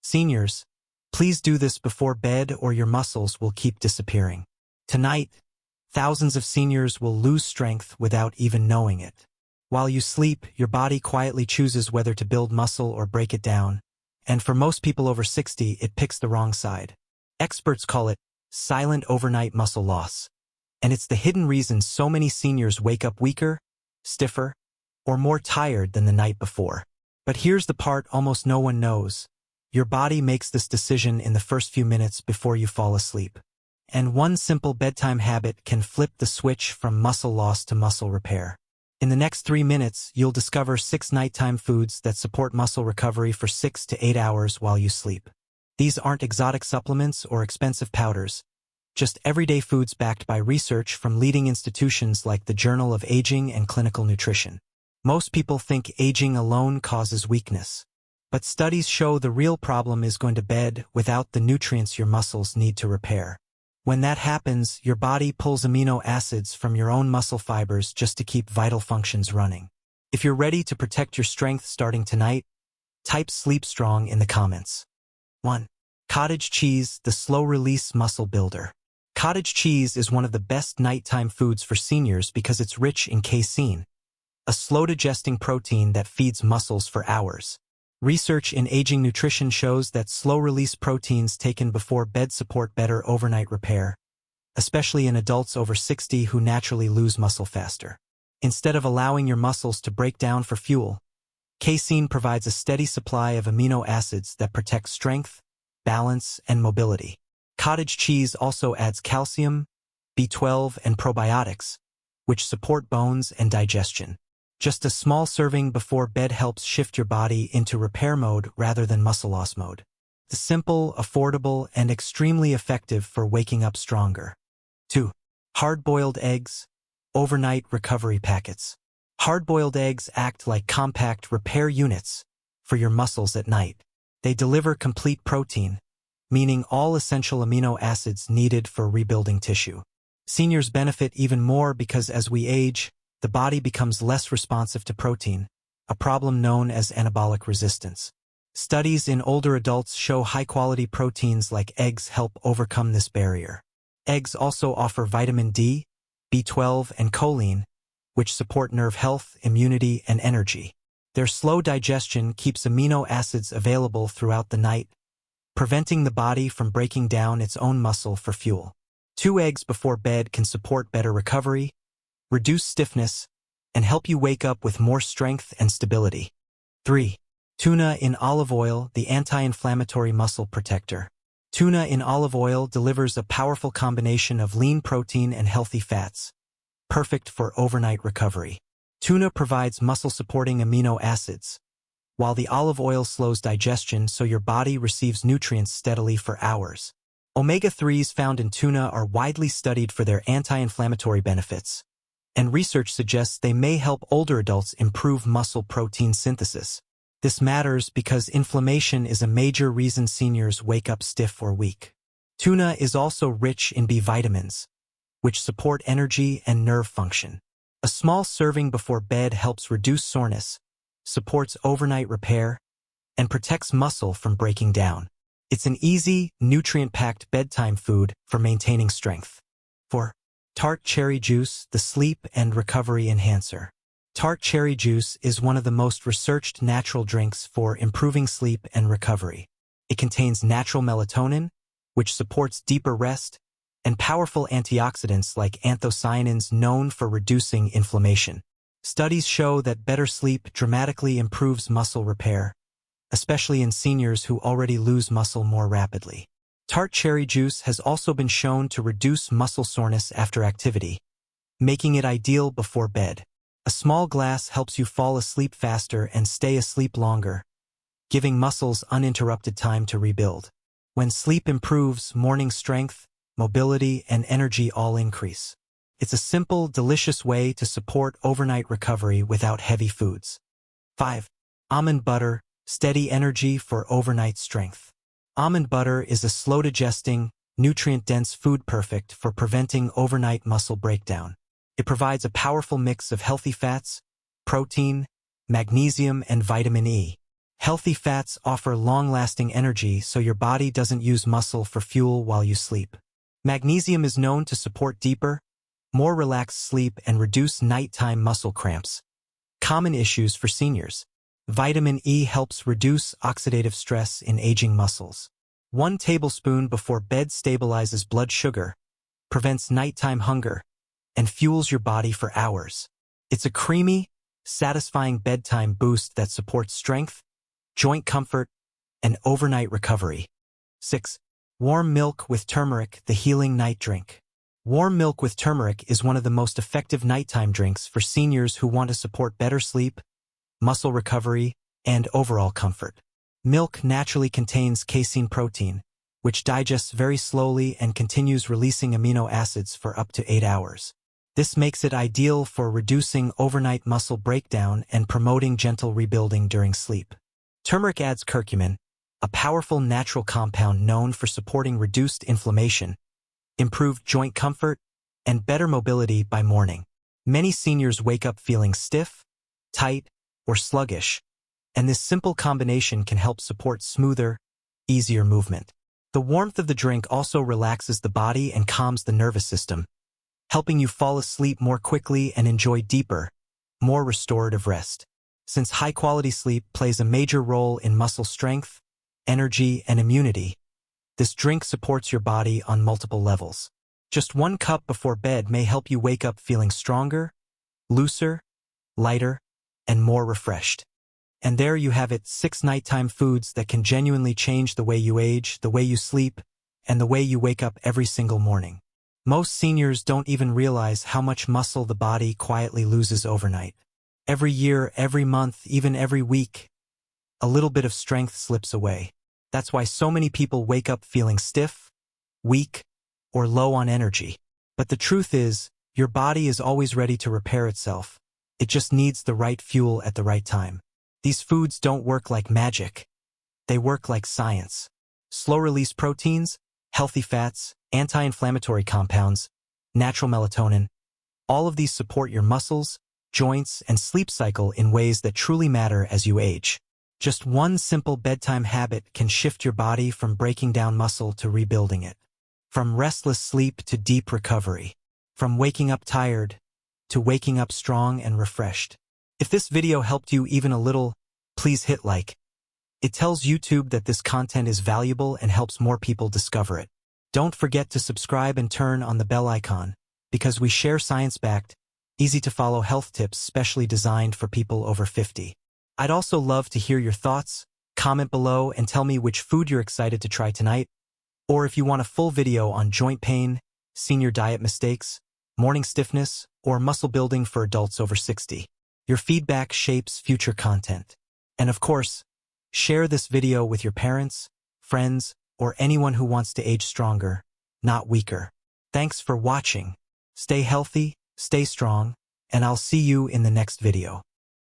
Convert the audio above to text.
Seniors, please do this before bed or your muscles will keep disappearing. Tonight, thousands of seniors will lose strength without even knowing it. While you sleep, your body quietly chooses whether to build muscle or break it down, and for most people over 60, it picks the wrong side. Experts call it silent overnight muscle loss, and it's the hidden reason so many seniors wake up weaker, stiffer, or more tired than the night before. But here's the part almost no one knows. Your body makes this decision in the first few minutes before you fall asleep. And one simple bedtime habit can flip the switch from muscle loss to muscle repair. In the next 3 minutes, you'll discover 6 nighttime foods that support muscle recovery for 6 to 8 hours while you sleep. These aren't exotic supplements or expensive powders, just everyday foods backed by research from leading institutions like the Journal of Aging and Clinical Nutrition. Most people think aging alone causes weakness, but studies show the real problem is going to bed without the nutrients your muscles need to repair. When that happens, your body pulls amino acids from your own muscle fibers just to keep vital functions running. If you're ready to protect your strength starting tonight, type Sleep Strong in the comments. 1. Cottage cheese, the slow-release muscle builder. Cottage cheese is one of the best nighttime foods for seniors because it's rich in casein, a slow-digesting protein that feeds muscles for hours. Research in aging nutrition shows that slow-release proteins taken before bed support better overnight repair, especially in adults over 60 who naturally lose muscle faster. Instead of allowing your muscles to break down for fuel, casein provides a steady supply of amino acids that protect strength, balance, and mobility. Cottage cheese also adds calcium, B12, and probiotics, which support bones and digestion. Just a small serving before bed helps shift your body into repair mode rather than muscle loss mode. It's simple, affordable, and extremely effective for waking up stronger. 2. Hard-boiled eggs, overnight recovery packets. Hard-boiled eggs act like compact repair units for your muscles at night. They deliver complete protein, meaning all essential amino acids needed for rebuilding tissue. Seniors benefit even more because as we age, the body becomes less responsive to protein, a problem known as anabolic resistance. Studies in older adults show high-quality proteins like eggs help overcome this barrier. Eggs also offer vitamin D, B12, and choline, which support nerve health, immunity, and energy. Their slow digestion keeps amino acids available throughout the night, preventing the body from breaking down its own muscle for fuel. 2 eggs before bed can support better recovery, reduce stiffness, and help you wake up with more strength and stability. 3. Tuna in olive oil, the anti-inflammatory muscle protector. Tuna in olive oil delivers a powerful combination of lean protein and healthy fats, perfect for overnight recovery. Tuna provides muscle-supporting amino acids, while the olive oil slows digestion so your body receives nutrients steadily for hours. Omega-3s found in tuna are widely studied for their anti-inflammatory benefits, and research suggests they may help older adults improve muscle protein synthesis. This matters because inflammation is a major reason seniors wake up stiff or weak. Tuna is also rich in B vitamins, which support energy and nerve function. A small serving before bed helps reduce soreness, supports overnight repair, and protects muscle from breaking down. It's an easy, nutrient-packed bedtime food for maintaining strength. 4. Tart cherry juice, the sleep and recovery enhancer. Tart cherry juice is one of the most researched natural drinks for improving sleep and recovery. It contains natural melatonin, which supports deeper rest, and powerful antioxidants like anthocyanins known for reducing inflammation. Studies show that better sleep dramatically improves muscle repair, especially in seniors who already lose muscle more rapidly. Tart cherry juice has also been shown to reduce muscle soreness after activity, making it ideal before bed. A small glass helps you fall asleep faster and stay asleep longer, giving muscles uninterrupted time to rebuild. When sleep improves, morning strength, mobility, and energy all increase. It's a simple, delicious way to support overnight recovery without heavy foods. 5. Almond butter, steady energy for overnight strength. Almond butter is a slow-digesting, nutrient-dense food perfect for preventing overnight muscle breakdown. It provides a powerful mix of healthy fats, protein, magnesium, and vitamin E, Healthy fats offer long-lasting energy so your body doesn't use muscle for fuel while you sleep. Magnesium is known to support deeper, more relaxed sleep and reduce nighttime muscle cramps. Common issues for seniors. Vitamin E helps reduce oxidative stress in aging muscles. 1 tablespoon before bed stabilizes blood sugar, prevents nighttime hunger, and fuels your body for hours. It's a creamy, satisfying bedtime boost that supports strength, joint comfort, and overnight recovery. 6. Warm milk with turmeric, the healing night drink. Warm milk with turmeric is one of the most effective nighttime drinks for seniors who want to support better sleep, muscle recovery, and overall comfort. Milk naturally contains casein protein, which digests very slowly and continues releasing amino acids for up to 8 hours. This makes it ideal for reducing overnight muscle breakdown and promoting gentle rebuilding during sleep. Turmeric adds curcumin, a powerful natural compound known for supporting reduced inflammation, improved joint comfort, and better mobility by morning. Many seniors wake up feeling stiff, tight, or sluggish, and this simple combination can help support smoother, easier movement. The warmth of the drink also relaxes the body and calms the nervous system, helping you fall asleep more quickly and enjoy deeper, more restorative rest. Since high-quality sleep plays a major role in muscle strength, energy, and immunity, this drink supports your body on multiple levels. Just 1 cup before bed may help you wake up feeling stronger, looser, lighter, and more refreshed. And there you have it, 6 nighttime foods that can genuinely change the way you age, the way you sleep, and the way you wake up every single morning. Most seniors don't even realize how much muscle the body quietly loses overnight. Every year, every month, even every week, a little bit of strength slips away. That's why so many people wake up feeling stiff, weak, or low on energy. But the truth is, your body is always ready to repair itself. It just needs the right fuel at the right time. These foods don't work like magic. They work like science. Slow-release proteins, healthy fats, anti-inflammatory compounds, natural melatonin. All of these support your muscles, joints, and sleep cycle in ways that truly matter as you age. Just 1 simple bedtime habit can shift your body from breaking down muscle to rebuilding it. From restless sleep to deep recovery. From waking up tired to waking up strong and refreshed. If this video helped you even a little, please hit like. It tells YouTube that this content is valuable and helps more people discover it. Don't forget to subscribe and turn on the bell icon, because we share science-backed, easy-to-follow health tips specially designed for people over 50. I'd also love to hear your thoughts. Comment below and tell me which food you're excited to try tonight, or if you want a full video on joint pain, senior diet mistakes, morning stiffness, or muscle building for adults over 60. Your feedback shapes future content. And of course, share this video with your parents, friends, or anyone who wants to age stronger, not weaker. Thanks for watching. Stay healthy, stay strong, and I'll see you in the next video.